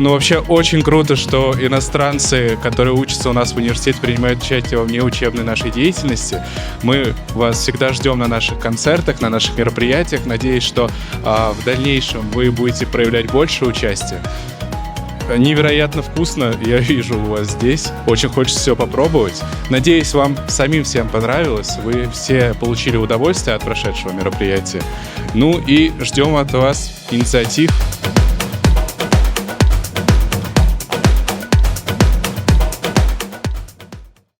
Ну, вообще, очень круто, что иностранцы, которые учатся у нас в университете, принимают участие во внеучебной нашей деятельности. Мы вас всегда ждем на наших концертах, на наших мероприятиях. Надеюсь, что в дальнейшем вы будете проявлять больше участия. Невероятно вкусно, я вижу у вас здесь. Очень хочется все попробовать. Надеюсь, вам самим всем понравилось. Вы все получили удовольствие от прошедшего мероприятия. Ну и ждем от вас инициатив.